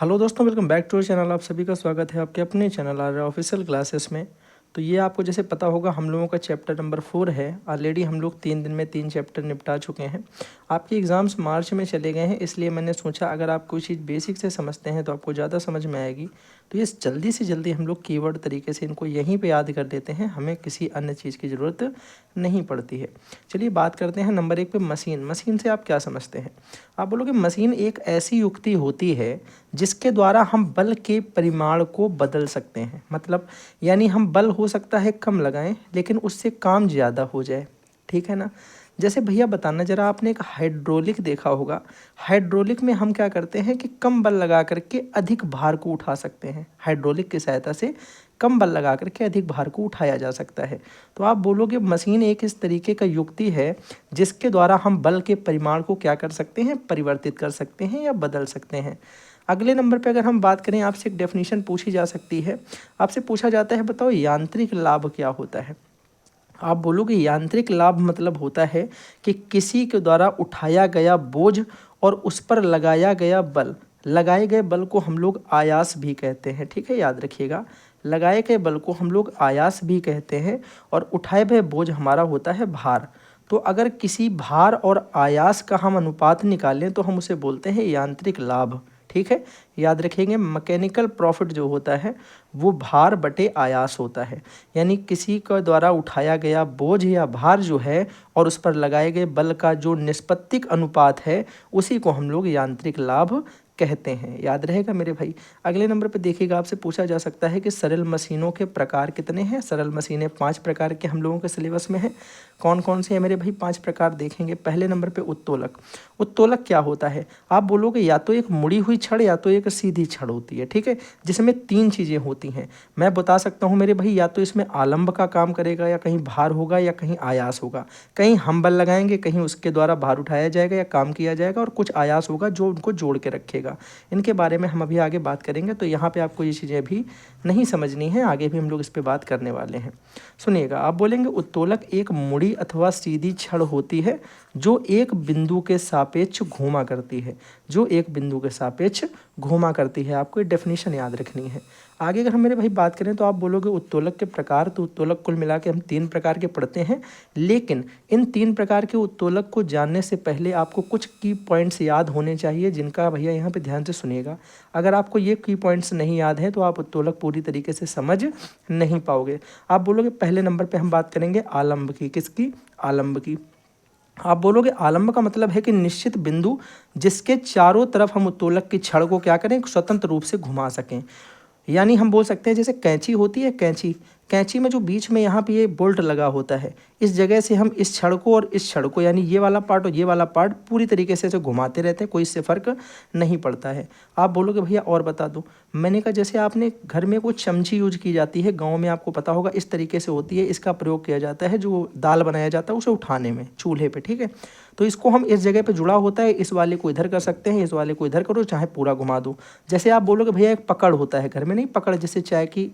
Hello दोस्तों, welcome back to channel. आप सभी का स्वागत है आपके अपने चैनल आर्या ऑफिशियल क्लासेस में। तो ये आपको जैसे पता होगा हम लोगों का चैप्टर नंबर 4 है। ऑलरेडी हम लोग 3 दिन में 3 चैप्टर निपटा चुके हैं। आपके एग्ज़ाम्स मार्च में चले गए हैं, इसलिए मैंने सोचा अगर आप कोई चीज़ बेसिक से समझते हैं तो आपको ज़्यादा समझ में आएगी। तो ये जल्दी से जल्दी हम लोग कीवर्ड तरीके से इनको यहीं पे याद कर देते हैं, हमें किसी अन्य चीज़ की ज़रूरत नहीं पड़ती है। चलिए बात करते हैं नंबर 1 पे मशीन। मशीन से आप क्या समझते हैं? आप बोलोगे मशीन एक ऐसी युक्ति होती है जिसके द्वारा हम बल के परिमाण को बदल सकते हैं। मतलब यानी हम बल हो सकता है कम लगाएं लेकिन उससे काम ज़्यादा हो जाए। ठीक है ना? जैसे भैया बताना ज़रा, आपने एक हाइड्रोलिक देखा होगा। हाइड्रोलिक में हम क्या करते हैं कि कम बल लगा करके अधिक भार को उठा सकते हैं। हाइड्रोलिक की सहायता से कम बल लगा करके अधिक भार को उठाया जा सकता है। तो आप बोलोगे मशीन एक इस तरीके का युक्ति है जिसके द्वारा हम बल के परिमाण को क्या कर सकते हैं, परिवर्तित कर सकते हैं या बदल सकते हैं। अगले नंबर पे अगर हम बात करें, आपसे एक डेफिनेशन पूछी जा सकती है। आपसे पूछा जाता है बताओ यांत्रिक लाभ क्या होता है। आप बोलोगे यांत्रिक लाभ मतलब होता है कि किसी के द्वारा उठाया गया बोझ और उस पर लगाया गया बल, लगाए गए बल को हम लोग आयास भी कहते हैं। ठीक है, याद रखिएगा, लगाए गए बल को हम लोग आयास भी कहते हैं और उठाए हुए बोझ हमारा होता है भार। तो अगर किसी भार और आयास का हम अनुपात निकालें तो हम उसे बोलते हैं यांत्रिक लाभ। ठीक है, याद रखेंगे मैकेनिकल प्रॉफिट जो होता है वो भार बटे आयास होता है। यानी किसी के द्वारा उठाया गया बोझ या भार जो है और उस पर लगाए गए बल का जो निष्पत्तिक अनुपात है उसी को हम लोग यांत्रिक लाभ कहते हैं। याद रहेगा मेरे भाई। अगले नंबर पे देखिएगा, आपसे पूछा जा सकता है कि सरल मशीनों के प्रकार कितने हैं। सरल मशीनें 5 प्रकार के हम लोगों के सिलेबस में है। कौन कौन से हैं मेरे भाई? 5 प्रकार देखेंगे। पहले नंबर पे उत्तोलक। उत्तोलक क्या होता है? आप बोलोगे या तो एक मुड़ी हुई छड़ या तो एक सीधी छड़ होती है। ठीक है, जिसमें 3 चीज़ें होती हैं। मैं बता सकता हूँ मेरे भाई, या तो इसमें आलंब का काम करेगा या कहीं भार होगा या कहीं आयास होगा। कहीं हम बल लगाएंगे, कहीं उसके द्वारा भार उठाया जाएगा या काम किया जाएगा, और कुछ आयास होगा जो उनको जोड़ के रखेगा। इनके बारे में हम अभी आगे बात करेंगे। तो यहाँ पे आपको ये चीज़ें भी नहीं समझनी है, आगे भी हम लोग इस पर बात करने वाले हैं। सुनिएगा, आप बोलेंगे उत्तोलक एक मुड़ी अथवा सीधी छड़ होती है जो एक बिंदु के सापेक्ष घूमा करती है। जो एक बिंदु के सापेक्ष घूमा करती है। आपको ये डेफिनेशन याद रखनी है। आगे अगर हम मेरे भाई बात करें तो आप बोलोगे उत्तोलक के प्रकार। तो उत्तोलक कुल मिला के हम 3 प्रकार के पढ़ते हैं, लेकिन इन 3 प्रकार के उत्तोलक को जानने से पहले आपको कुछ की पॉइंट्स याद होने चाहिए, जिनका भैया यहाँ पे ध्यान से सुनिएगा। अगर आपको ये की पॉइंट्स नहीं याद हैं तो आप उत्तोलक पूरी तरीके से समझ नहीं पाओगे। आप बोलोगे पहले नंबर पर हम बात करेंगे आलंब की। किसकी? आलंब की। आप बोलोगे आलंब का मतलब है कि निश्चित बिंदु जिसके चारों तरफ हम उत्तोलक की छड़ को क्या करें, स्वतंत्र रूप से घुमा सकें। यानी हम बोल सकते हैं जैसे कैंची होती है, कैंची कैंची में जो बीच में यहाँ पे ये बोल्ट लगा होता है, इस जगह से हम इस छड़ को और इस छड़ को, यानी ये वाला पार्ट और ये वाला पार्ट पूरी तरीके से घुमाते रहते हैं, कोई इससे फ़र्क नहीं पड़ता है। आप बोलोगे भैया और बता दूं। मैंने कहा जैसे आपने घर में कोई चमची यूज की जाती है, गाँव में आपको पता होगा इस तरीके से होती है, इसका प्रयोग किया जाता है जो दाल बनाया जाता है उसे उठाने में चूल्हे पर। ठीक है, तो इसको हम इस जगह पे जुड़ा होता है, इस वाले को इधर कर सकते हैं, इस वाले को इधर करो, चाहे पूरा घुमा दो। जैसे आप बोलोगे भैया एक पकड़ होता है घर में, नहीं पकड़ जैसे चाय की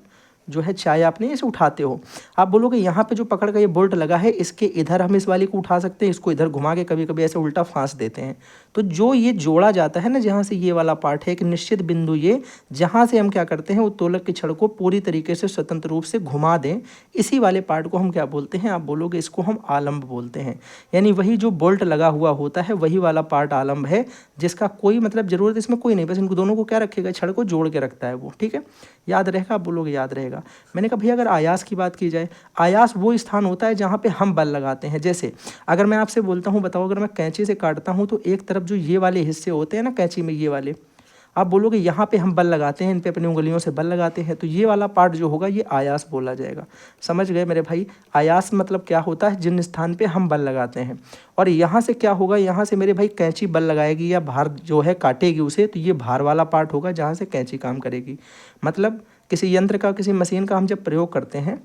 जो है, चाय आपने इसे उठाते हो। आप बोलोगे यहाँ पे जो पकड़ का ये बोल्ट लगा है, इसके इधर हम इस वाले को उठा सकते हैं, इसको इधर घुमा के कभी कभी ऐसे उल्टा फांस देते हैं। तो जो ये जोड़ा जाता है ना, जहाँ से ये वाला पार्ट है, एक निश्चित बिंदु ये, जहाँ से हम क्या करते हैं उत्तोलक की छड़ को पूरी तरीके से स्वतंत्र रूप से घुमा दें, इसी वाले पार्ट को हम क्या बोलते हैं? आप बोलोगे इसको हम आलंब बोलते हैं। यानी वही जो बोल्ट लगा हुआ होता है वही वाला पार्ट आलंब है, जिसका कोई मतलब ज़रूरत इसमें कोई नहीं, बस इनको दोनों को क्या रखेगा, छड़ को जोड़ के रखता है वो। ठीक है, याद रहेगा। आप बोलोगे याद रहेगा। मैंने कहा भैया अगर आयास की बात की जाए, आयास वो स्थान होता है जहाँ पे हम बल लगाते हैं। जैसे अगर मैं आपसे बोलता हूँ बताओ, अगर मैं कैंची से काटता हूँ तो एक तरफ जो ये वाले हिस्से होते हैं ना कैंची में, ये वाले, आप बोलोगे यहाँ पे हम बल लगाते हैं, इन पे अपनी उंगलियों से बल लगाते हैं, तो ये वाला पार्ट जो होगा ये आयास बोला जाएगा। समझ गए मेरे भाई? आयास मतलब क्या होता है? जिन स्थान पे हम बल लगाते हैं। और यहाँ से क्या होगा, यहाँ से मेरे भाई कैंची बल लगाएगी या भार जो है काटेगी उसे, तो ये भार वाला पार्ट होगा जहाँ से कैंची काम करेगी। मतलब किसी यंत्र का, किसी मशीन का हम जब प्रयोग करते हैं,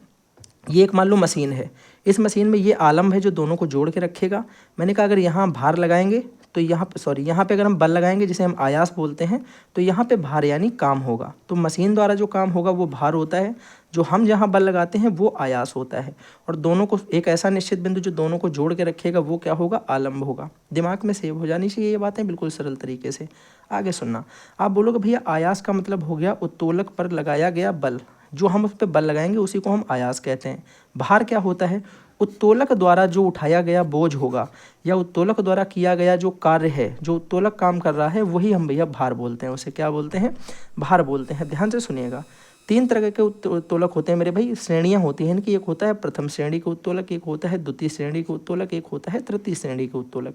ये एक मान लो मशीन है, इस मशीन में ये आलंब है जो दोनों को जोड़ के रखेगा। मैंने कहा अगर यहाँ भार लगाएंगे तो यहाँ पे यहाँ पे अगर हम बल लगाएंगे जिसे हम आयास बोलते हैं, तो यहाँ पे भार यानी काम होगा। तो मशीन द्वारा जो काम होगा वो भार होता है, जो हम जहाँ बल लगाते हैं वो आयास होता है। और दोनों को एक ऐसा निश्चित बिंदु जो दोनों को जोड़ के रखेगा वो क्या होगा, आलंब होगा। दिमाग में सेव हो जानी चाहिए ये बातें बिल्कुल सरल तरीके से। आगे सुनना, आप बोलोगे भैया आयास का मतलब हो गया उत्तोलक पर लगाया गया बल, जो हम उस पर बल लगाएंगे उसी को हम आयास कहते हैं। भार क्या होता है, उत्तोलक द्वारा जो उठाया गया बोझ होगा या उत्तोलक द्वारा किया गया जो कार्य है, जो उत्तोलक काम कर रहा है वही हम भैया भार बोलते हैं, उसे क्या बोलते हैं, भार बोलते हैं। ध्यान से सुनिएगा, तीन तरह के उत्तोलक होते हैं मेरे भाई, श्रेणियां होती हैं इनकी। एक होता है प्रथम श्रेणी का उत्तोलक, एक होता है द्वितीय श्रेणी का उत्तोलक, एक होता है तृतीय श्रेणी का उत्तोलक।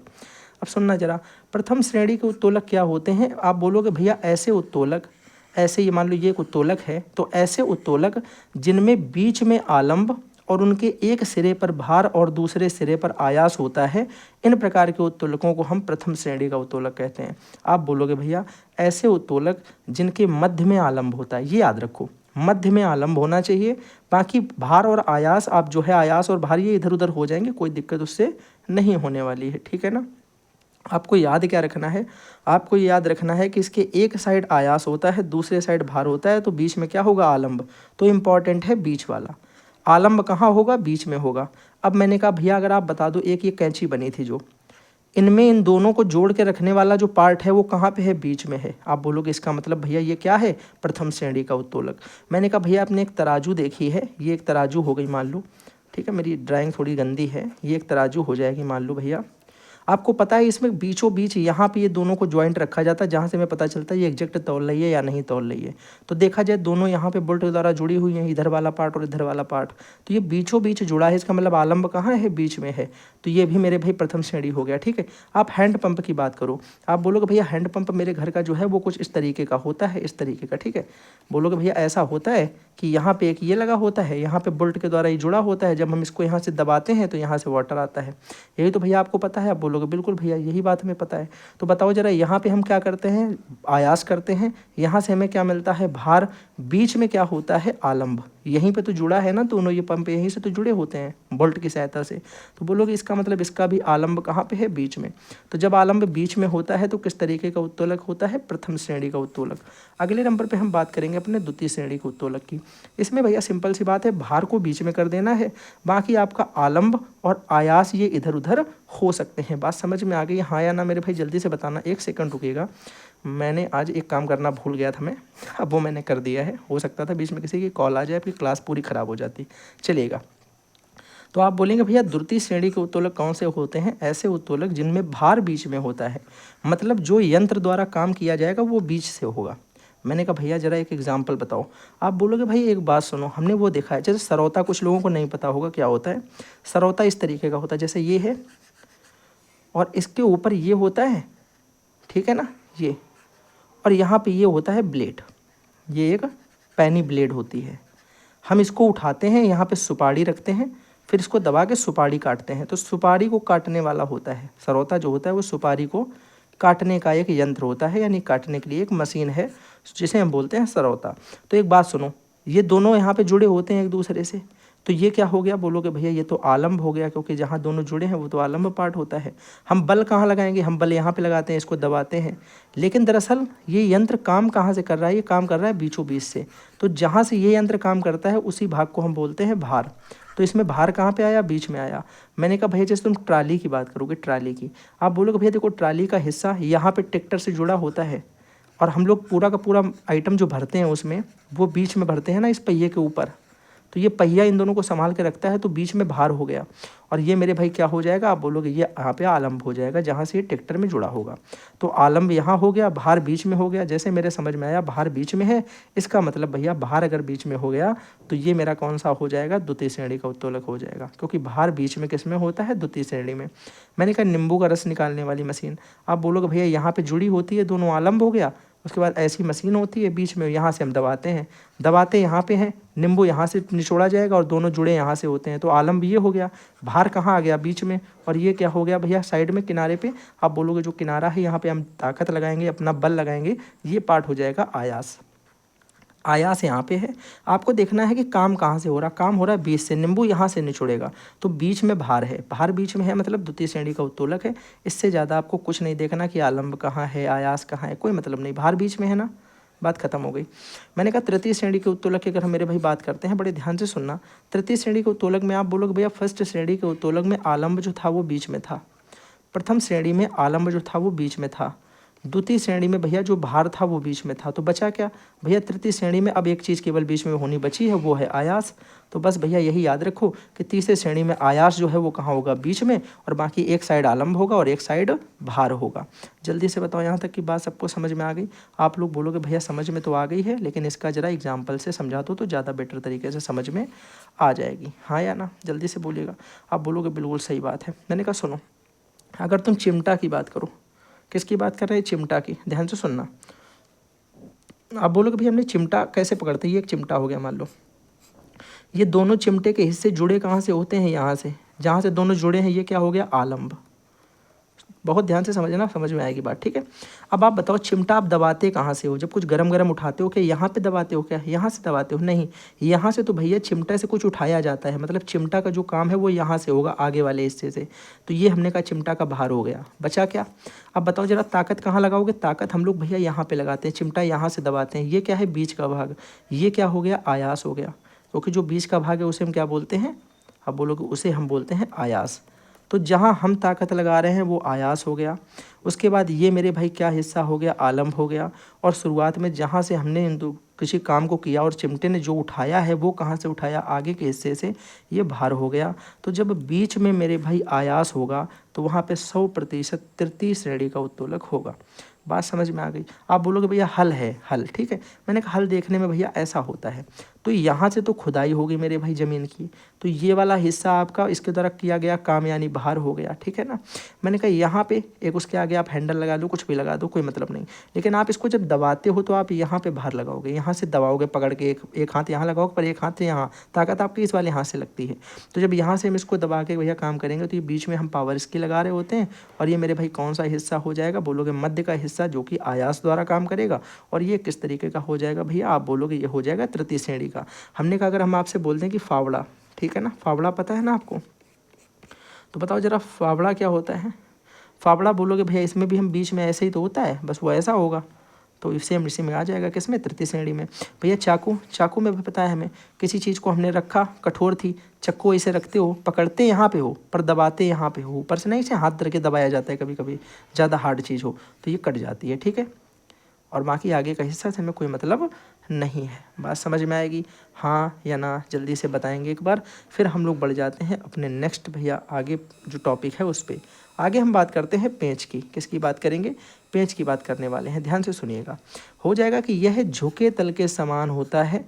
अब सुनना जरा, प्रथम श्रेणी के उत्तोलक क्या होते हैं। आप बोलोगे भैया ऐसे उत्तोलक, ऐसे ये मान लो ये एक उत्तोलक है, तो ऐसे उत्तोलक जिनमें बीच में आलंब और उनके एक सिरे पर भार और दूसरे सिरे पर आयास होता है, इन प्रकार के उत्तोलकों को हम प्रथम श्रेणी का उत्तोलक कहते हैं। आप बोलोगे भैया ऐसे उत्तोलक जिनके मध्य में आलंब होता है, ये याद रखो मध्य में आलंब होना चाहिए, बाकी भार और आयास आप जो है आयास और भार ये इधर उधर हो जाएंगे, कोई दिक्कत उससे नहीं होने वाली है, ठीक है ना। आपको याद क्या रखना है, आपको याद रखना है कि इसके एक साइड आयास होता है, दूसरे साइड भार होता है, तो बीच में क्या होगा, आलंब। तो इम्पॉर्टेंट है बीच वाला, आलंब कहाँ होगा, बीच में होगा। अब मैंने कहा भैया अगर आप बता दो, एक ये कैंची बनी थी जो, इनमें इन दोनों को जोड़ के रखने वाला जो पार्ट है वो कहाँ पे है, बीच में है। आप बोलोगे इसका मतलब भैया ये क्या है, प्रथम श्रेणी का उत्तोलक। मैंने कहा भैया आपने एक तराजू देखी है, ये एक तराजू हो गई मान लो, ठीक है, मेरी ड्राइंग थोड़ी गंदी है, ये एक तराजू हो जाएगी मान लो भैया। आपको पता है इसमें बीचों बीच यहाँ पे ये दोनों को ज्वाइंट रखा जाता है, जहाँ से हमें पता चलता है ये एग्जैक्ट तौल रही है या नहीं तौल रही है। तो देखा जाए दोनों यहाँ पे बोल्ट द्वारा जुड़ी हुई हैं, इधर वाला पार्ट और इधर वाला पार्ट, तो ये बीचों बीच जुड़ा है, इसका मतलब आलंब कहाँ है, बीच में है। तो ये भी मेरे भाई प्रथम श्रेणी हो गया, ठीक है। आप हैंड पंप की बात करो, आप बोलोगे भैया हैंड पंप मेरे घर का जो है वो कुछ इस तरीके का होता है, इस तरीके का, ठीक है। बोलोगे भैया ऐसा होता है कि यहाँ पे एक ये लगा होता है, यहाँ पे बोल्ट के द्वारा ये जुड़ा होता है, जब हम इसको यहाँ से दबाते हैं तो यहाँ से वाटर आता है, यही तो भैया आपको पता है। आप बोलोगे बिल्कुल भैया यही बात हमें पता है। तो बताओ जरा, यहाँ पे हम क्या करते हैं, आयास करते हैं, यहाँ से हमें क्या मिलता है, भार, बीच में क्या होता है, आलंब। यहीं पे तो जुड़ा है ना दोनों ये पंप, यहीं से तो जुड़े होते हैं बोल्ट की सहायता से। तो बोलोगे इसका मतलब इसका भी आलंब कहाँ पे है, बीच में। तो जब आलंब बीच में होता है तो किस तरीके का उत्तोलक होता है, प्रथम श्रेणी का उत्तोलक। अगले नंबर पे हम बात करेंगे अपने द्वितीय श्रेणी के उत्तोलक की। इसमें भैया सिंपल सी बात है, भार को बीच में कर देना है, बाकी आपका आलंब और आयास ये इधर उधर हो सकते हैं। बात समझ में आ गई, हाँ या ना मेरे भाई, जल्दी से बताना, एक सेकंड रुकिएगा। मैंने आज एक काम करना भूल गया था मैं, अब वो मैंने कर दिया है, हो सकता था बीच में किसी की कॉल आ जाए, आपकी क्लास पूरी ख़राब हो जाती। चलिएगा, तो आप बोलेंगे भैया द्वितीय श्रेणी के उत्तोलक कौन से होते हैं, ऐसे उत्तोलक जिनमें भार बीच में होता है, मतलब जो यंत्र द्वारा काम किया जाएगा वो बीच से होगा। मैंने कहा भैया जरा एक एग्जाम्पल बताओ। आप बोलोगे भाई एक बात सुनो, हमने वो देखा है, जैसे सरौता, कुछ लोगों को नहीं पता होगा क्या होता है। सरौता इस तरीके का होता है, जैसे ये है और इसके ऊपर ये होता है, ठीक है ना, ये, और यहाँ पे ये होता है ब्लेड, ये एक पैनी ब्लेड होती है। हम इसको उठाते हैं, यहाँ पे सुपारी रखते हैं, फिर इसको दबा के सुपारी काटते हैं। तो सुपारी को काटने वाला होता है सरौता, जो होता है वो सुपारी को काटने का एक यंत्र होता है, यानी काटने के लिए एक मशीन है जिसे हम बोलते हैं सरौता। तो एक बात सुनो, ये दोनों यहाँ पे जुड़े होते हैं एक दूसरे से, तो ये क्या हो गया, बोलोगे भैया ये तो आलंब हो गया, क्योंकि जहाँ दोनों जुड़े हैं वो तो आलंब पार्ट होता है। हम बल कहाँ लगाएंगे, हम बल यहाँ पे लगाते हैं, इसको दबाते हैं, लेकिन दरअसल ये यंत्र काम कहाँ से कर रहा है, ये काम कर रहा है बीचों बीच से। तो जहाँ से ये यंत्र काम करता है उसी भाग को हम बोलते हैं भार। तो इसमें भार कहाँ पे आया, बीच में आया। मैंने कहा भैया जैसे तुम ट्राली की बात करोगे, ट्राली की, आप बोलोगे भैया देखो ट्राली का हिस्सा यहाँ पे ट्रैक्टर से जुड़ा होता है, और हम लोग पूरा का पूरा आइटम जो भरते हैं उसमें वो बीच में भरते हैं ना, इस पहिए के ऊपर। तो ये पहिया इन दोनों को संभाल के रखता है, तो बीच में भार हो गया, और ये मेरे भाई क्या हो जाएगा, आप बोलोगे ये यहाँ पे आलंब हो जाएगा, जहाँ से ये ट्रैक्टर में जुड़ा होगा। तो आलंब यहाँ हो गया, भार बीच में हो गया। जैसे मेरे समझ में आया भार बीच में है, इसका मतलब भैया भार अगर बीच में हो गया तो ये मेरा कौन सा हो जाएगा, द्वितीय श्रेणी का उत्तोलक हो जाएगा, क्योंकि भार बीच में किस में होता है, द्वितीय श्रेणी में। मैंने कहा नींबू का रस निकालने वाली मशीन, आप बोलोगे भैया यहाँ पे जुड़ी होती है, दोनों आलंब हो गया। उसके बाद ऐसी मशीन होती है बीच में, यहाँ से हम दबाते हैं, दबाते यहाँ पे हैं, नींबू यहाँ से निचोड़ा जाएगा और दोनों जुड़े यहाँ से होते हैं, तो आलंब ये हो गया। भार कहाँ आ गया, बीच में, और ये क्या हो गया भैया, साइड में किनारे पे। आप बोलोगे जो किनारा है यहाँ पे हम ताकत लगाएंगे, अपना बल लगाएंगे, ये पार्ट हो जाएगा आयास। आयास यहाँ पे है। आपको देखना है कि काम कहाँ से हो रहा, काम हो रहा है बीच से, नींबू यहाँ से निचोड़ेगा तो बीच में भार है, भार बीच में है मतलब द्वितीय श्रेणी का उत्तोलक है। इससे ज़्यादा आपको कुछ नहीं देखना कि आलंब कहाँ है, आयास कहाँ है, कोई मतलब नहीं, भार बीच में है ना, बात खत्म हो गई। मैंने कहा तृतीय श्रेणी के उत्तोलक की अगर हम मेरे भाई बात करते हैं, बड़े ध्यान से सुनना। तृतीय श्रेणी के उत्तोलक में आप बोलोगे भैया फर्स्ट श्रेणी के उत्तोलक में आलंब जो था वो बीच में था, प्रथम श्रेणी में आलंब जो था वो बीच में था, द्वितीय श्रेणी में भैया जो भार था वो बीच में था, तो बचा क्या भैया तृतीय श्रेणी में अब एक चीज़ केवल बीच में होनी बची है, वो है आयास। तो बस भैया यही याद रखो कि तीसरे श्रेणी में आयास जो है वो कहाँ होगा, बीच में, और बाकी एक साइड आलंब होगा और एक साइड भार होगा। जल्दी से बताओ यहाँ तक की बात सबको समझ में आ गई? आप लोग बोलोगे भैया समझ में तो आ गई है, लेकिन इसका जरा एग्जाम्पल से समझा दो तो ज़्यादा बेटर तरीके से समझ में आ जाएगी, हाँ या ना, जल्दी से बोलिएगा। आप बोलोगे बिल्कुल सही बात है। मैंने कहा सुनो, अगर तुम चिमटा की बात करो, किसकी बात कर रहे हैं, चिमटा की, ध्यान से सुनना। आप बोलोगे भैया हमने चिमटा कैसे पकड़ते हैं, ये एक चिमटा हो गया मान लो, ये दोनों चिमटे के हिस्से जुड़े कहाँ से होते हैं, यहाँ से, जहाँ से दोनों जुड़े हैं ये क्या हो गया, आलंब। बहुत ध्यान से समझना, समझ में आएगी बात, ठीक है। अब आप बताओ चिमटा आप दबाते कहाँ से हो, जब कुछ गरम गरम उठाते हो क्या यहाँ पे दबाते हो, क्या यहाँ से दबाते हो, नहीं, यहाँ से तो भैया चिमटा से कुछ उठाया जाता है, मतलब चिमटा का जो काम है वो यहाँ से होगा, आगे वाले हिस्से से। तो ये हमने कहा चिमटा का भार हो गया, बचा क्या। अब बताओ जरा ताकत कहाँ लगाओगे, ताकत हम लोग भैया यहाँ पे लगाते हैं, चिमटा यहाँ से दबाते हैं, ये क्या है बीच का भाग, ये क्या हो गया, आयास हो गया, क्योंकि जो बीच का भाग है उसे हम क्या बोलते हैं, अब बोलोगे उसे हम बोलते हैं आयास। तो जहाँ हम ताकत लगा रहे हैं वो आयास हो गया। उसके बाद ये मेरे भाई क्या हिस्सा हो गया, आलंब हो गया। और शुरुआत में जहाँ से हमने किसी काम को किया और चिमटे ने जो उठाया है वो कहाँ से उठाया, आगे के हिस्से से, ये भार हो गया। तो जब बीच में मेरे भाई आयास होगा तो वहाँ पे 100% तृतीय श्रेणी का उत्तोलक होगा। बात समझ में आ गई? आप बोलोगे भैया हल है, हल, ठीक है। मैंने कहा हल देखने में भैया ऐसा होता है, तो यहाँ से तो खुदाई होगी मेरे भाई ज़मीन की, तो ये वाला हिस्सा आपका इसके द्वारा किया गया काम यानी भार हो गया, ठीक है ना। मैंने कहा यहाँ पे एक उसके आगे आप हैंडल लगा दो, कुछ भी लगा दो, कोई मतलब नहीं, लेकिन आप इसको जब दबाते हो तो आप यहाँ पे भार लगाओगे, यहाँ से दबाओगे पकड़ के, एक हाथ यहाँ लगाओगे पर एक हाथ यहाँ, ताकत आपकी इस वाले हाथ से लगती है। तो जब यहाँ से हम इसको दबा के भैया काम करेंगे तो ये बीच में हम पावर इसकी लगा रहे होते हैं, और ये मेरे भाई कौन सा हिस्सा हो जाएगा, बोलोगे मध्य का हिस्सा, जो कि आयास द्वारा काम करेगा। और ये किस तरीके का हो जाएगा भैया, आप बोलोगे ये हो जाएगा तृतीय श्रेणी का। हमने कहा अगर हम आपसे बोलते हैं कि फावड़ा, ठीक है ना, फावड़ा पता है ना आपको, तो बताओ जरा फावड़ा क्या होता है। फावड़ा बोलोगे भैया इसमें भी हम बीच में ऐसे ही तो होता है, बस वो ऐसा होगा, तो इससे हम इसी में आ जाएगा, किस में, तृतीय श्रेणी में। भैया चाकू, चाकू में भी पता है हमें, किसी चीज़ को हमने रखा, कठोर थी, चक्कू ऐसे रखते हो, पकड़ते यहाँ पे हो पर दबाते यहाँ पे हो, ऊपर से नहीं, इसे हाथ धर के दबाया जाता है, कभी कभी ज़्यादा हार्ड चीज़ हो तो ये कट जाती है, ठीक है। और बाकी आगे का हिस्सा से हमें कोई मतलब नहीं है। बात समझ में आएगी, हाँ या ना, जल्दी से बताएंगे एक बार, फिर हम लोग बढ़ जाते हैं अपने नेक्स्ट भैया आगे जो टॉपिक है उस पर। आगे हम बात करते हैं पेंच की, किसकी बात करेंगे, पेंच की बात करने वाले हैं, ध्यान से सुनिएगा। हो जाएगा कि यह झुके तल के समान होता है।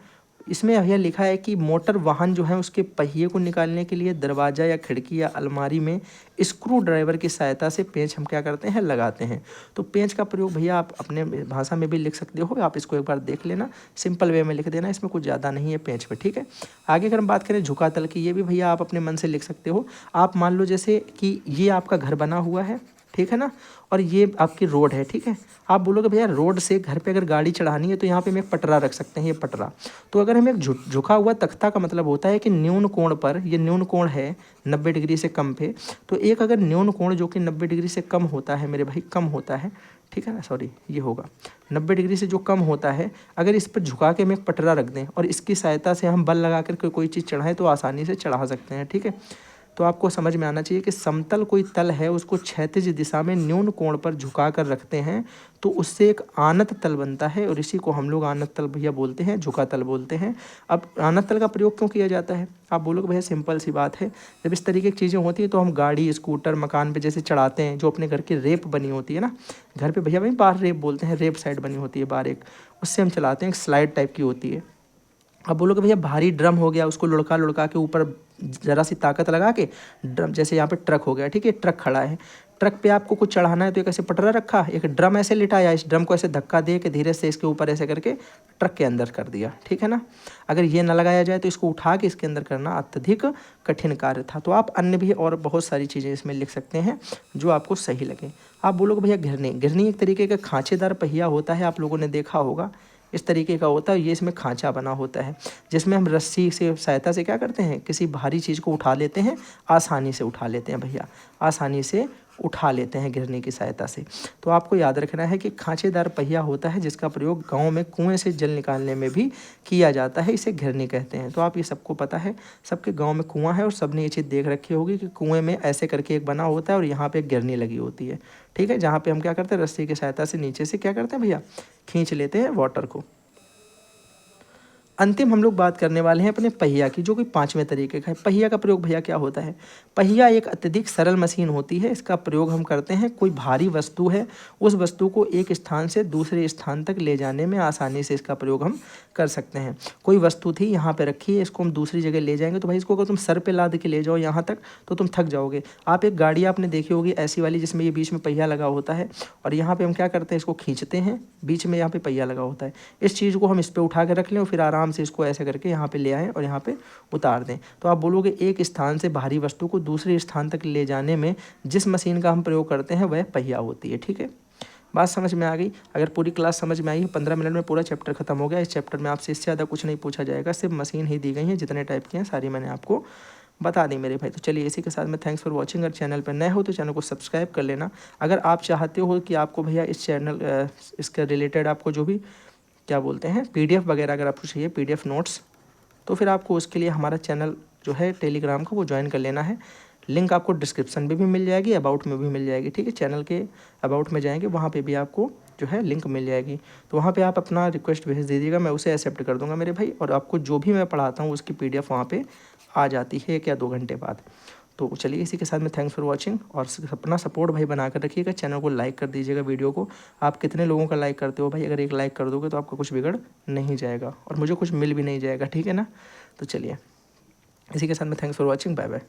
इसमें यह लिखा है कि मोटर वाहन जो है उसके पहिए को निकालने के लिए दरवाज़ा या खिड़की या अलमारी में स्क्रू ड्राइवर की सहायता से पेंच हम क्या करते हैं, लगाते हैं। तो पेंच का प्रयोग भैया आप अपने भाषा में भी लिख सकते हो, आप इसको एक बार देख लेना, सिंपल वे में लिख देना, इसमें कुछ ज़्यादा नहीं है पेंच पे, ठीक है। आगे अगर हम बात करें झुका तल की, ये भी भैया आप अपने मन से लिख सकते हो। आप मान लो जैसे कि ये आपका घर बना हुआ है, ठीक है ना, और ये आपकी रोड है, ठीक है। आप बोलोगे भैया रोड से घर पे अगर गाड़ी चढ़ानी है तो यहाँ पे हम एक पटरा रख सकते हैं, ये पटरा। तो अगर हम एक झुका हुआ तख्ता का मतलब होता है कि न्यून कोण पर, ये न्यून कोण है 90 डिग्री से कम पे, तो एक अगर न्यून कोण जो कि 90 डिग्री से कम होता है मेरे भाई, कम होता है, ठीक है ना, सॉरी ये होगा 90 डिग्री से जो कम होता है, अगर इस पर झुका के हम एक पटरा रख दें और इसकी सहायता से हम बल लगा कर कोई चीज़ चढ़ाएं तो आसानी से चढ़ा सकते हैं, ठीक है। तो आपको समझ में आना चाहिए कि समतल कोई तल है उसको क्षैतिज दिशा में न्यून कोण पर झुका कर रखते हैं तो उससे एक आनत तल बनता है, और इसी को हम लोग आनत तल भैया बोलते हैं, झुका तल बोलते हैं। अब आनत तल का प्रयोग क्यों किया जाता है, आप बोलोगे भैया सिंपल सी बात है, जब इस तरीके की चीज़ें होती हैं तो हम गाड़ी, स्कूटर, मकान पे जैसे चढ़ाते हैं, जो अपने घर की रेप बनी होती है ना, घर पे भैया भाई बाहर रेप बोलते हैं, रेप साइड बनी होती है बाहर एक, उससे हम चलाते हैं, एक स्लाइड टाइप की होती है। अब बोलोगे भैया भारी ड्रम हो गया, उसको लुढ़का लुढ़का के ऊपर ज़रा सी ताकत लगा के ड्रम, जैसे यहाँ पे ट्रक हो गया, ठीक है, ट्रक खड़ा है, ट्रक पे आपको कुछ चढ़ाना है तो एक ऐसे पटरा रखा, एक ड्रम ऐसे लिटाया, इस ड्रम को ऐसे धक्का दे के धीरे से इसके ऊपर ऐसे करके ट्रक के अंदर कर दिया, ठीक है ना। अगर ये ना लगाया जाए तो इसको उठा के इसके अंदर करना अत्यधिक कठिन कार्य था। तो आप अन्य भी और बहुत सारी चीज़ें इसमें लिख सकते हैं जो आपको सही लगे। आप बोलोगे भैया घिरनी, घिरनी एक तरीके का खाँचेदार पहिया होता है, आप लोगों ने देखा होगा, इस तरीके का होता है। ये इसमें खांचा बना होता है जिसमें हम रस्सी से सहायता से क्या करते हैं, किसी भारी चीज़ को उठा लेते हैं, आसानी से उठा लेते हैं भैया, आसानी से उठा लेते हैं गिरने की सहायता से। तो आपको याद रखना है कि खांचेदार पहिया होता है जिसका प्रयोग गांव में कुएं से जल निकालने में भी किया जाता है, इसे घिरनी कहते हैं। तो आप ये सबको पता है, सबके गांव में कुआं है और सबने ये चीज़ देख रखी होगी कि कुएं में ऐसे करके एक बना होता है और यहाँ पे एक गिरनी लगी होती है, ठीक है, जहाँ पे हम क्या करते हैं, रस्सी की सहायता से नीचे से क्या करते हैं भैया, खींच लेते हैं वाटर को। अंतिम हम लोग बात करने वाले हैं अपने पहिया की, जो कि 5वें तरीके का है। पहिया का प्रयोग भैया क्या होता है, पहिया एक अत्यधिक सरल मशीन होती है। इसका प्रयोग हम करते हैं, कोई भारी वस्तु है, उस वस्तु को एक स्थान से दूसरे स्थान तक ले जाने में आसानी से इसका प्रयोग हम कर सकते हैं। कोई वस्तु थी यहाँ पे रखी है, इसको हम दूसरी जगह ले जाएंगे तो भाई इसको अगर तुम सर पे लाद के ले जाओ यहाँ तक तो तुम थक जाओगे। आप एक गाड़ी आपने देखी होगी ऐसी वाली जिसमें ये बीच में पहिया लगा होता है और यहाँ पे हम क्या करते हैं, इसको खींचते हैं, बीच में यहाँ पे पहिया लगा होता है। इस चीज़ को हम इस पे उठा के रख लें और फिर आराम से इसको ऐसे करके यहाँ पे ले आएँ और यहाँ पे उतार दें। तो आप बोलोगे एक स्थान से भारी वस्तु को दूसरे स्थान तक ले जाने में जिस मशीन का हम प्रयोग करते हैं वह पहिया होती है, ठीक है। बात समझ में आ गई। अगर पूरी क्लास समझ में आई है, 15 मिनट में पूरा चैप्टर खत्म हो गया। इस चैप्टर में आपसे इससे ज़्यादा कुछ नहीं पूछा जाएगा, सिर्फ मशीन ही दी गई है, जितने टाइप की हैं सारी मैंने आपको बता दी मेरे भाई। तो चलिए इसी के साथ में थैंक्स फॉर वॉचिंग। अगर चैनल पर नए हो तो चैनल को सब्सक्राइब कर लेना। अगर आप चाहते हो कि आपको भैया इस चैनल इसके रिलेटेड आपको जो भी क्या बोलते हैं PDF वगैरह अगर आपको चाहिए, PDF नोट्स, तो फिर आपको उसके लिए हमारा चैनल जो है टेलीग्राम का वो ज्वाइन कर लेना है। लिंक आपको डिस्क्रिप्शन में भी मिल जाएगी, अबाउट में भी मिल जाएगी, ठीक है। चैनल के अबाउट में जाएंगे, वहाँ पे भी आपको जो है लिंक मिल जाएगी। तो वहाँ पे आप अपना रिक्वेस्ट भेज दीजिएगा, मैं उसे एक्सेप्ट कर दूँगा मेरे भाई। और आपको जो भी मैं पढ़ाता हूँ उसकी PDF वहाँ पे आ जाती है 1 या 2 घंटे बाद। तो चलिए इसी के साथ में थैंक्स फॉर वॉचिंग और अपना सपोर्ट भाई बना कर रखिएगा। चैनल को लाइक कर दीजिएगा, वीडियो को। आप कितने लोगों का लाइक करते हो भाई, अगर एक लाइक कर दोगे तो आपका कुछ बिगड़ नहीं जाएगा और मुझे कुछ मिल भी नहीं जाएगा, ठीक है ना। तो चलिए इसी के साथ में thanks for watching, bye bye.